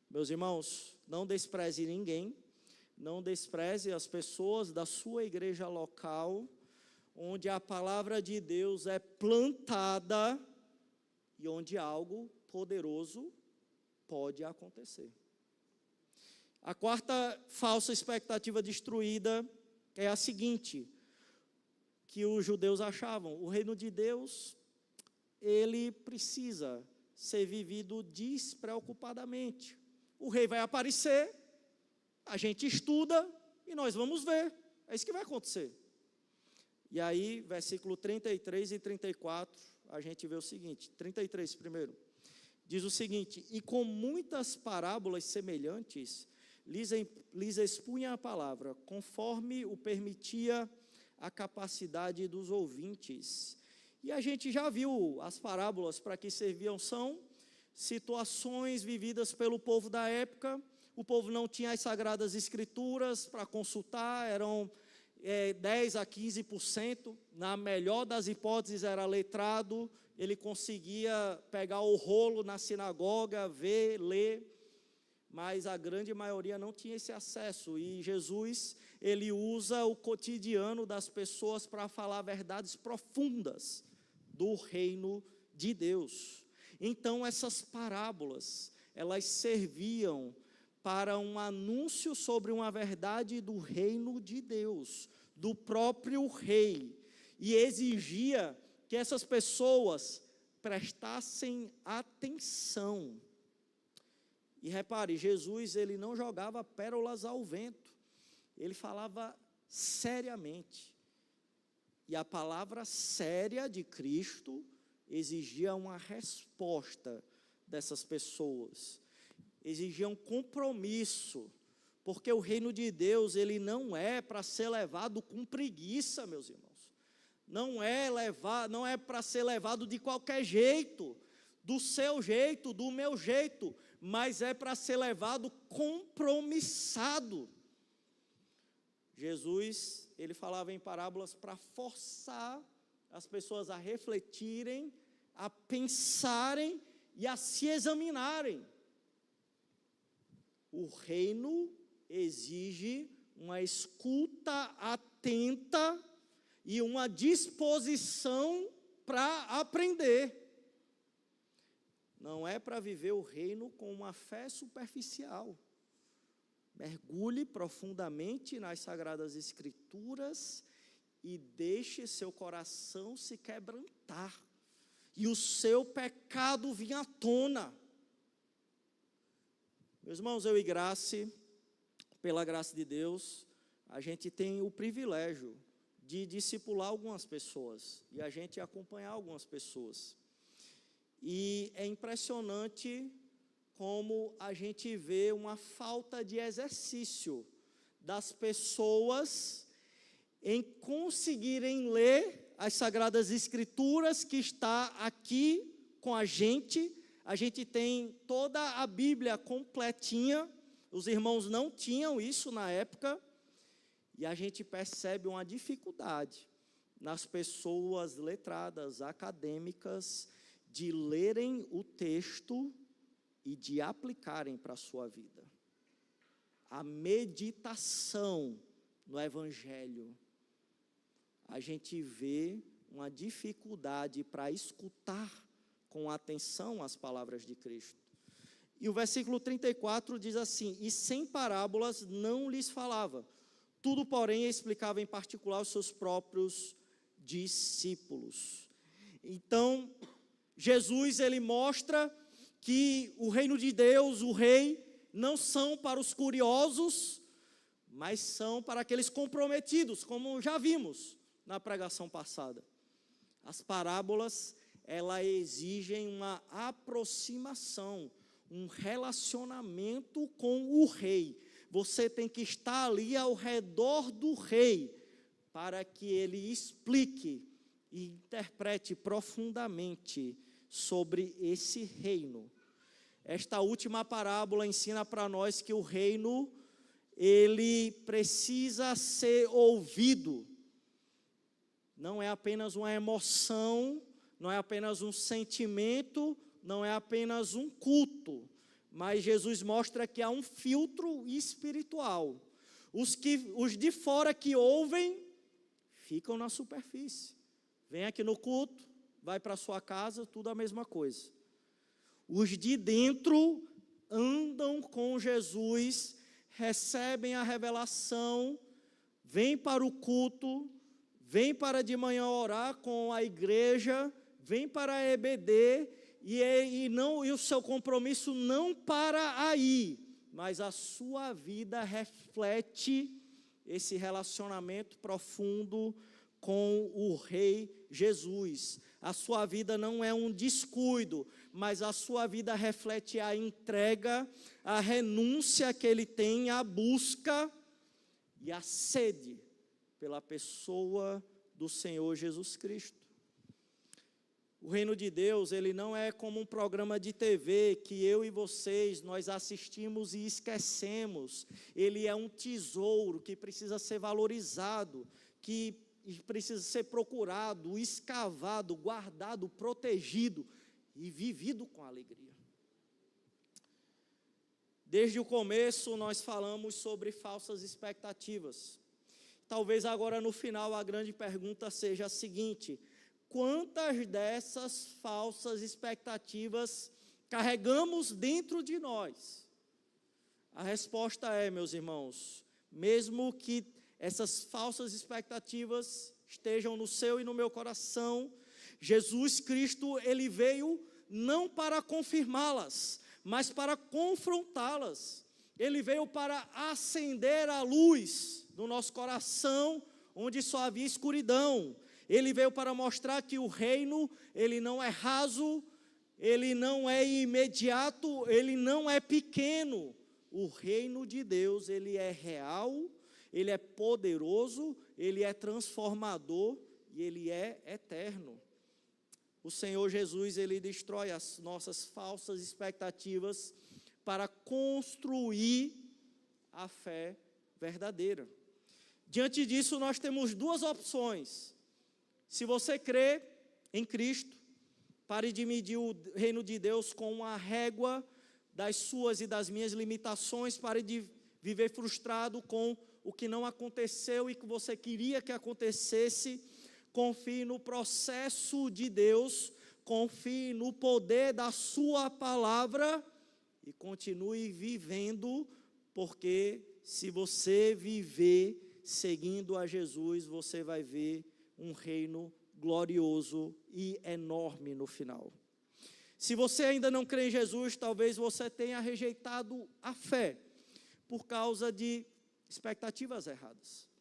S1: Meus irmãos, não despreze ninguém, não despreze as pessoas da sua igreja local, onde a palavra de Deus é plantada e onde algo poderoso pode acontecer. A quarta falsa expectativa destruída é a seguinte, que os judeus achavam, o reino de Deus, ele precisa ser vivido despreocupadamente. O rei vai aparecer, a gente estuda e nós vamos ver. É isso que vai acontecer. E aí, versículo 33 e 34, a gente vê o seguinte, 33 primeiro, diz o seguinte, e com muitas parábolas semelhantes, lhes expunha a palavra, conforme o permitia a capacidade dos ouvintes. E a gente já viu as parábolas para que serviam, são situações vividas pelo povo da época. O povo não tinha as sagradas escrituras para consultar, eram 10 a 15%, na melhor das hipóteses era letrado, ele conseguia pegar o rolo na sinagoga, ver, ler, mas a grande maioria não tinha esse acesso, e Jesus, ele usa o cotidiano das pessoas para falar verdades profundas do reino de Deus. Então essas parábolas, elas serviam para um anúncio sobre uma verdade do reino de Deus, do próprio rei, e exigia que essas pessoas prestassem atenção. E repare, Jesus, ele não jogava pérolas ao vento, ele falava seriamente. E a palavra séria de Cristo exigia uma resposta dessas pessoas, exigia um compromisso, porque o reino de Deus, ele não é para ser levado com preguiça, meus irmãos. Não é para ser levado de qualquer jeito, do seu jeito, do meu jeito, mas é para ser levado compromissado. Jesus, ele falava em parábolas para forçar as pessoas a refletirem, a pensarem e a se examinarem. O reino exige uma escuta atenta e uma disposição para aprender. Não é para viver o reino com uma fé superficial. Mergulhe profundamente nas Sagradas Escrituras e deixe seu coração se quebrantar e o seu pecado vir à tona. Meus irmãos, eu e Grace, pela graça de Deus, a gente tem o privilégio de discipular algumas pessoas e a gente acompanhar algumas pessoas. E é impressionante como a gente vê uma falta de exercício das pessoas em conseguirem ler as Sagradas Escrituras que está aqui com a gente. A gente tem toda a Bíblia completinha, os irmãos não tinham isso na época, e a gente percebe uma dificuldade nas pessoas letradas, acadêmicas, de lerem o texto e de aplicarem para a sua vida. A meditação no Evangelho. A gente vê uma dificuldade para escutar com atenção as palavras de Cristo. E o versículo 34 diz assim: e sem parábolas não lhes falava, tudo, porém, explicava em particular aos seus próprios discípulos. Então, Jesus, ele mostra que o reino de Deus, o rei, não são para os curiosos, mas são para aqueles comprometidos, como já vimos na pregação passada. As parábolas, elas exigem uma aproximação, um relacionamento com o rei. Você tem que estar ali ao redor do rei, para que ele explique e interprete profundamente sobre esse reino. Esta última parábola ensina para nós que o reino, ele precisa ser ouvido. Não é apenas uma emoção, não é apenas um sentimento, não é apenas um culto, mas Jesus mostra que há um filtro espiritual. Os de fora que ouvem, ficam na superfície. Vem aqui no culto, vai para a sua casa, tudo a mesma coisa. Os de dentro andam com Jesus, recebem a revelação, vêm para o culto, vêm para de manhã orar com a igreja, vêm para a EBD, e o seu compromisso não para aí, mas a sua vida reflete esse relacionamento profundo com o Rei Jesus. A sua vida não é um descuido, mas a sua vida reflete a entrega, a renúncia que ele tem, a busca e a sede pela pessoa do Senhor Jesus Cristo. O reino de Deus, ele não é como um programa de TV que eu e vocês, nós assistimos e esquecemos. Ele é um tesouro que precisa ser valorizado, que precisa ser procurado, escavado, guardado, protegido e vivido com alegria. Desde o começo nós falamos sobre falsas expectativas. Talvez agora no final a grande pergunta seja a seguinte: quantas dessas falsas expectativas carregamos dentro de nós? A resposta é, meus irmãos, mesmo que essas falsas expectativas estejam no seu e no meu coração, Jesus Cristo, ele veio não para confirmá-las, mas para confrontá-las. Ele veio para acender a luz no nosso coração, onde só havia escuridão. Ele veio para mostrar que o reino, ele não é raso, ele não é imediato, ele não é pequeno. O reino de Deus, ele é real, ele é poderoso, ele é transformador e ele é eterno. O Senhor Jesus, ele destrói as nossas falsas expectativas para construir a fé verdadeira. Diante disso, nós temos duas opções. Se você crê em Cristo, pare de medir o reino de Deus com uma régua das suas e das minhas limitações, pare de viver frustrado com o que não aconteceu e que você queria que acontecesse. Confie no processo de Deus, confie no poder da sua palavra e continue vivendo, porque se você viver seguindo a Jesus, você vai ver um reino glorioso e enorme no final. Se você ainda não crê em Jesus, talvez você tenha rejeitado a fé por causa de expectativas erradas.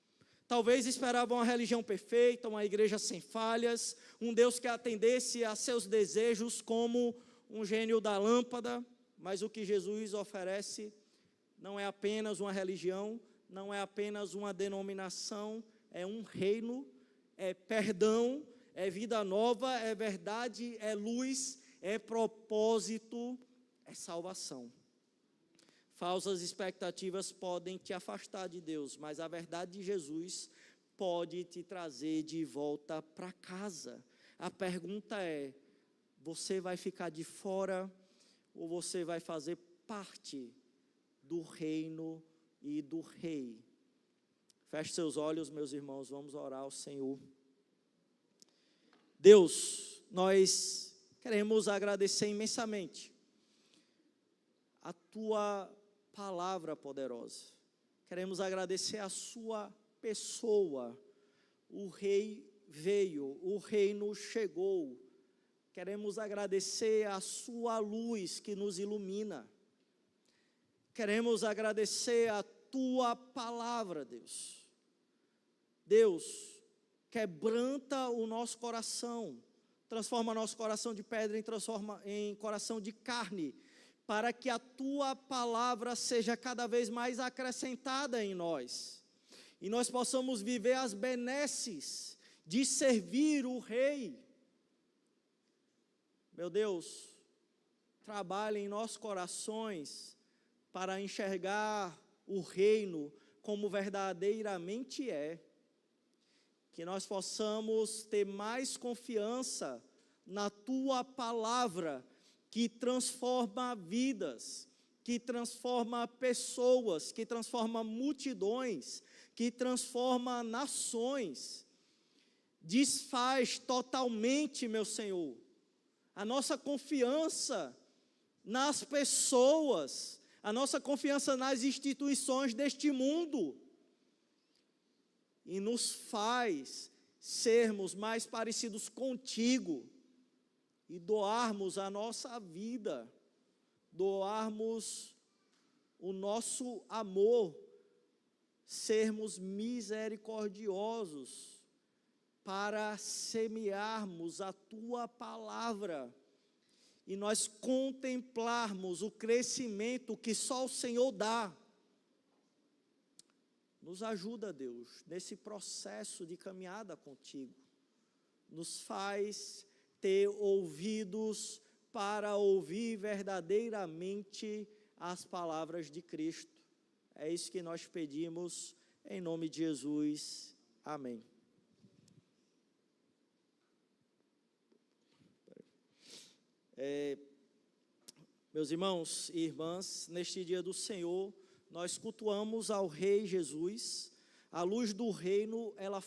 S1: Talvez esperava uma religião perfeita, uma igreja sem falhas, um Deus que atendesse a seus desejos como um gênio da lâmpada, mas o que Jesus oferece não é apenas uma religião, não é apenas uma denominação, é um reino, é perdão, é vida nova, é verdade, é luz, é propósito, é salvação. Falsas expectativas podem te afastar de Deus, mas a verdade de Jesus pode te trazer de volta para casa. A pergunta é: você vai ficar de fora ou você vai fazer parte do reino e do rei? Feche seus olhos, meus irmãos, vamos orar ao Senhor. Deus, nós queremos agradecer imensamente a Tua palavra poderosa. Queremos agradecer a sua pessoa. O rei veio, o reino chegou. Queremos agradecer a sua luz que nos ilumina. Queremos agradecer a tua palavra, Deus. Deus, quebranta o nosso coração, transforma nosso coração de pedra e transforma em coração de carne, para que a tua palavra seja cada vez mais acrescentada em nós, e nós possamos viver as benesses de servir o Rei. Meu Deus, trabalhe em nossos corações para enxergar o reino como verdadeiramente é, que nós possamos ter mais confiança na tua palavra, que transforma vidas, que transforma pessoas, que transforma multidões, que transforma nações. Desfaz totalmente, meu Senhor, a nossa confiança nas pessoas, a nossa confiança nas instituições deste mundo, e nos faz sermos mais parecidos contigo, e doarmos a nossa vida, doarmos o nosso amor, sermos misericordiosos, para semearmos a tua palavra, e nós contemplarmos o crescimento que só o Senhor dá. Nos ajuda, Deus, nesse processo de caminhada contigo. Nos faz ter ouvidos para ouvir verdadeiramente as palavras de Cristo. É isso que nós pedimos, em nome de Jesus. Amém. Meus irmãos e irmãs, neste dia do Senhor, nós cultuamos ao Rei Jesus. A luz do reino, ela